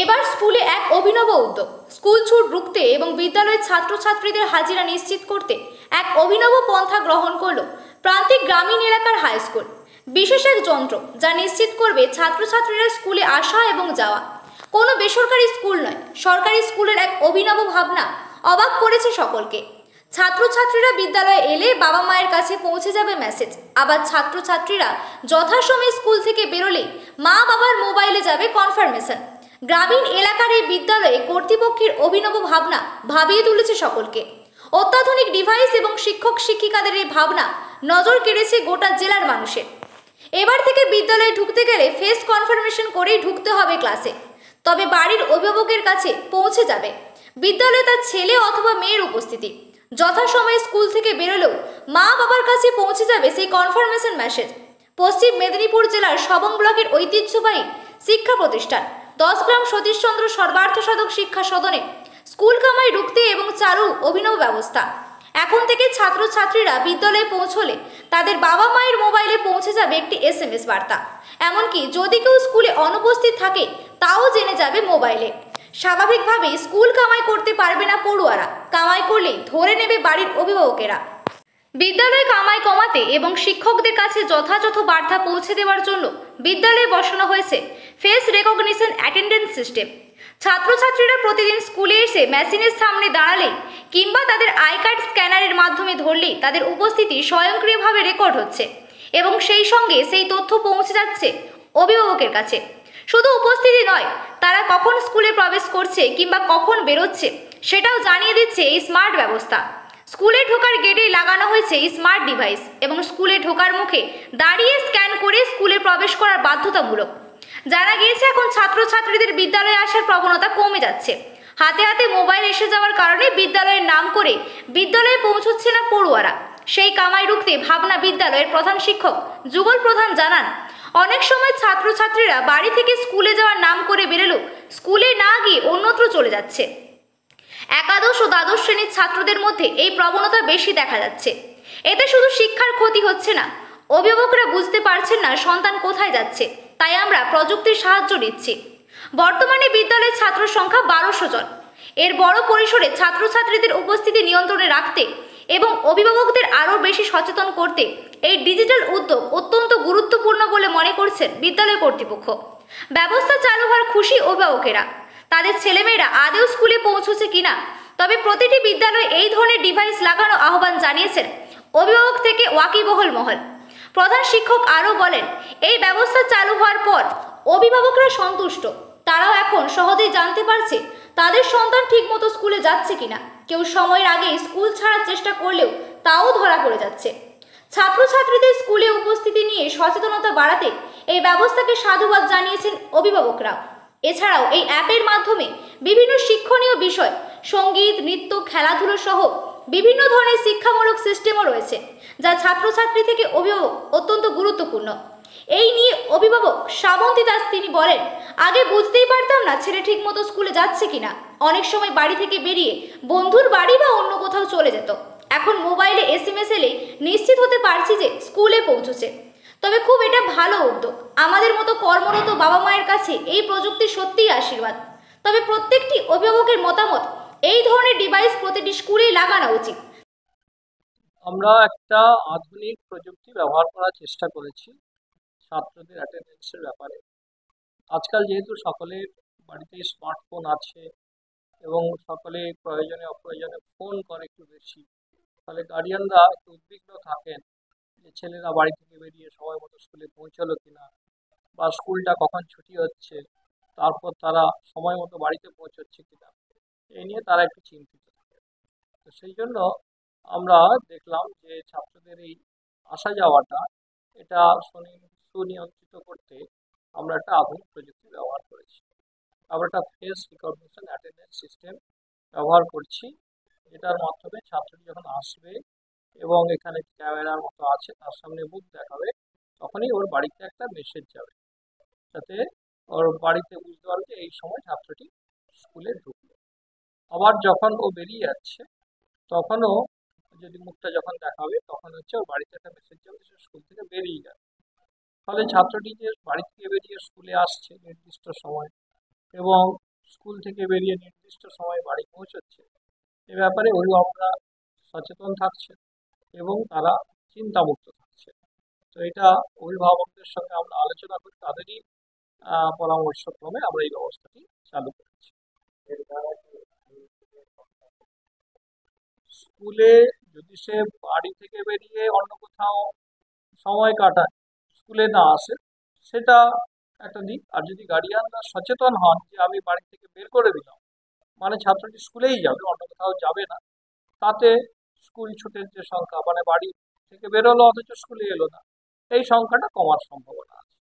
এবার স্কুলে এক অভিনব উদ্যোগ। স্কুল ছুট রুখতে এবং বিদ্যালয়ের ছাত্রছাত্রীদের হাজিরা নিশ্চিত করতে এক অভিনব পন্থা গ্রহণ করল প্রান্তিক গ্রামীণ এলাকার হাই স্কুল। বিশেষ এক যন্ত্র যা নিশ্চিত করবে ছাত্রছাত্রীরা স্কুলে আসা এবং যাওয়া। কোনো বেসরকারি স্কুল নয়, সরকারি স্কুলের এক অভিনব ভাবনা অবাক করেছে সকলকে। ছাত্রছাত্রীরা বিদ্যালয়ে এলে বাবা মায়ের কাছে পৌঁছে যাবে মেসেজ, আবার ছাত্রছাত্রীরা যথাসময়ে স্কুল থেকে বেরোলে মা বাবার মোবাইলে যাবে কনফার্মেশন। গ্রামীণ এলাকার এই বিদ্যালয়ে কর্তৃপক্ষের অভিনব ভাবনা ভাবিয়ে তুলেছে সকলকে। অত্যাধুনিক ডিভাইস এবং শিক্ষক শিক্ষিকাদের এই ভাবনা নজর কেড়েছে গোটা জেলার মানুষের। এবার থেকে বিদ্যালয়ে ঢুকতে গেলে ফেস কনফার্মেশন করেই ঢুকতে হবে ক্লাসে, তবে বাড়ির অভিভাবকের কাছে পৌঁছে যাবে বিদ্যালয়ে তার ছেলে অথবা মেয়ের উপস্থিতি। যথাসময়ে স্কুল থেকে বেরোলেও মা বাবার কাছে পৌঁছে যাবে সেই কনফার্মেশন মেসেজ। পশ্চিম মেদিনীপুর জেলার সবং ব্লকের ঐতিহ্যবাহী শিক্ষা প্রতিষ্ঠান 10 গ্রাম সতীশচন্দ্র সর্বার্থ সাধক শিক্ষা সদনে স্কুল কামাই রুখতে এবং চালু অভিনব ব্যবস্থা। এখন থেকে ছাত্রছাত্রীরা বিদ্যালয়ে পৌঁছলে তাদের বাবা মায়ের মোবাইলে পৌঁছে যাবে একটি SMS বার্তা। এমনকি যদি কেউ স্কুলে অনুপস্থিত থাকে তাও জেনে যাবে মোবাইলে। স্বাভাবিকভাবেই স্কুল কামাই করতে পারবে না পড়ুয়ারা, কামাই করলেই ধরে নেবে বাড়ির অভিভাবকেরা। বিদ্যালয়ে কামাই কমাতে এবং শিক্ষকদের কাছে যথাযথ বার্তা পৌঁছে দেওয়ার জন্য বিদ্যালয়ে বসানো হয়েছে ফেস রেকগনিশন অ্যাটেন্ডেন্স সিস্টেম। ছাত্রছাত্রীরা প্রতিদিন স্কুলে এসে মেশিনের সামনে দাঁড়ালেই কিংবা তাদের আই কার্ড স্ক্যানারের মাধ্যমে ধরলেই তাদের উপস্থিতি স্বয়ংক্রিয়ভাবে রেকর্ড হচ্ছে এবং সেই সঙ্গে সেই তথ্য পৌঁছে যাচ্ছে অভিভাবকের কাছে। শুধু উপস্থিতি নয়, তারা কখন স্কুলে প্রবেশ করছে কিংবা কখন বেরোচ্ছে সেটাও জানিয়ে দিচ্ছে এই স্মার্ট ব্যবস্থা। স্কুলে ঢোকার গেটেই লাগানো হয়েছে স্মার্ট ডিভাইস এবং স্কুলে ঢোকার মুখে দাঁড়িয়ে স্ক্যান করে স্কুলে প্রবেশ করার বাধ্যতামূলক। জানা গিয়েছে এখন ছাত্রছাত্রীদের বিদ্যালয়ে আসার প্রবণতা কমে যাচ্ছে। হাতে হাতে মোবাইল এসে যাওয়ার কারণে বিদ্যালয়ের নাম করে বিদ্যালয়ে পৌঁছচ্ছে না পড়ুয়ারা। সেই কামাই রুখতে ভাবনা বিদ্যালয়ের প্রধান শিক্ষক যুগল প্রধান জানান, অনেক সময় ছাত্রছাত্রীরা বাড়ি থেকে স্কুলে যাওয়ার নাম করে বেরোলেও স্কুলে না গিয়ে অন্যত্র চলে যাচ্ছে। একাদশ ও দ্বাদশ শ্রেণীর ছাত্রদের মধ্যে এই প্রবণতা বেশি দেখা যাচ্ছে। এতে শুধু শিক্ষার ক্ষতি হচ্ছে না, অভিভাবকরা বুঝতে পারছেন না সন্তান কোথায় যাচ্ছে। তাই আমরা প্রযুক্তির সাহায্য নিচ্ছি। বর্তমানে বিদ্যালয়ের ছাত্র সংখ্যা 1200 জন। এর বড় পরিসরে ছাত্রছাত্রীদের উপস্থিতি নিয়ন্ত্রণে রাখতে এবং অভিভাবকদের আরও বেশি সচেতন করতে এই ডিজিটাল উদ্যোগ অত্যন্ত গুরুত্বপূর্ণ বলে মনে করছেন বিদ্যালয় কর্তৃপক্ষ। ব্যবস্থা চালু হওয়ার খুশি অভিভাবকেরা। তাদের ছেলেমেয়েরা আদৌ স্কুলে পৌঁছচ্ছে কিনা, তবে প্রতিটি বিদ্যালয়ে এই ধরনের ডিভাইস লাগানো আহ্বান জানিয়েছেন অভিভাবক থেকে ওয়াকিবহল মহল। প্রধান শিক্ষক আরও বলেন, এই ব্যবস্থা চালু হওয়ার পর অভিভাবকরা সন্তুষ্ট। তারাও এখন সহজেই জানতে পারছে তাদের সন্তান ঠিকমতো স্কুলে যাচ্ছে কিনা। কেউ সময়ের আগে স্কুল ছাড়ার চেষ্টা করলেও তাও ধরা পড়ে যাচ্ছে। ছাত্রছাত্রীদের স্কুলে উপস্থিতি নিয়ে সচেতনতা বাড়াতে এই ব্যবস্থাকে সাধুবাদ জানিয়েছেন অভিভাবকরা। এছাড়াও এই অ্যাপের মাধ্যমে বিভিন্ন শিক্ষণীয় বিষয়, সঙ্গীত, নৃত্য, খেলাধুলো সহ বিভিন্ন ধরনের শিক্ষামূলক সিস্টেমও রয়েছে, যা ছাত্রছাত্রী থেকে অভিভাবক অত্যন্ত গুরুত্বপূর্ণ। এই নিয়ে অভিভাবক শ্রাবন্তী দাস তিনি বলেন, আগে বুঝতেই পারতাম না ছেলে ঠিক মতো স্কুলে যাচ্ছে কিনা। অনেক সময় বাড়ি থেকে বেরিয়ে বন্ধুর বাড়ি বা অন্য কোথাও চলে যেত। এখন মোবাইলে SMS এলে নিশ্চিত হতে পারছি যে স্কুলে পৌঁছেছে। তবে খুব এটা ভালো উদ্যোগ। আমাদের মতো কর্মরত বাবা মায়ের কাছে এই প্রযুক্তি সত্যিই আশীর্বাদ। তবে প্রত্যেকটি অভিভাবকের মতামত, এই ধরনের ডিভাইস প্রতিটি স্কুলেই লাগানো উচিত। আমরা একটা আধুনিক প্রযুক্তি ব্যবহার করার চেষ্টা করেছি ছাত্রদের অ্যাটেন্ডেন্সের ব্যাপারে। আজকাল যেহেতু সকলের বাড়িতে স্মার্টফোন আছে এবং সকলে প্রয়োজনে অপ্রয়োজনে ফোন করে একটু বেশি, ফলে গার্ডিয়ানরা একটু উদ্বিগ্ন থাকেন যে ছেলেরা বাড়ি থেকে বেরিয়ে সময় মতো স্কুলে পৌঁছলো কিনা, বা স্কুলটা কখন ছুটি হচ্ছে, তারপর তারা সময় মতো বাড়িতে পৌঁছচ্ছে কিনা, এই নিয়ে তারা একটু চিন্তিত থাকে। তো সেই জন্য আমরা দেখলাম যে ছাত্রদের এই আসা যাওয়াটা এটা সুনিয়ন্ত্রিত করতে আমরা একটা আধুনিক প্রযুক্তি ব্যবহার করেছি। আমরা একটা ফেস রিকগনিশন অ্যাটেন্ডেন্স সিস্টেম ব্যবহার করছি, যেটার মাধ্যমে ছাত্রটি যখন আসবে এবং এখানে ক্যামেরার মতো আছে তার সামনে মুখ দেখাবে, তখনই ওর বাড়িতে একটা মেসেজ যাবে, যাতে ওর বাড়িতে বুঝতে পারবে যে এই সময় ছাত্রটি স্কুলে ঢুকলো। আবার যখন ও বেরিয়ে যাচ্ছে তখনও যদি মুখটা যখন দেখাবে তখন হচ্ছে ওর বাড়িতে একটা মেসেজ যাবে সে স্কুল থেকে বেরিয়ে যাবে। ফলে ছাত্রটি যে বাড়ি থেকে বেরিয়ে স্কুলে আসছে নির্দিষ্ট সময় এবং স্কুল থেকে বেরিয়ে নির্দিষ্ট সময় বাড়ি পৌঁছচ্ছে, এ ব্যাপারে অভিভাবকরা সচেতন থাকছে এবং তারা চিন্তামুক্ত থাকছে। তো এটা অভিভাবকদের সঙ্গে আমরা আলোচনা করি, তাদেরই পরামর্শক্রমে আমরা এই ব্যবস্থাটি চালু করেছি। স্কুলে যদি সে বাড়ি থেকে বেরিয়ে অন্য কোথাও সময় কাটায়, স্কুলে না আসে, সেটা একটা দিক। আর যদি গার্ডিয়ানরা সচেতন হন যে আমি বাড়ি থেকে বের করে দিলাম, মানে ছাত্রটি স্কুলেই যাবে, অন্য কোথাও যাবে না, তাতে স্কুল ছুটের যে সংখ্যা, মানে বাড়ি থেকে বেরোলো অথচ স্কুলে এলো না, এই সংখ্যাটা কমার সম্ভাবনা আছে।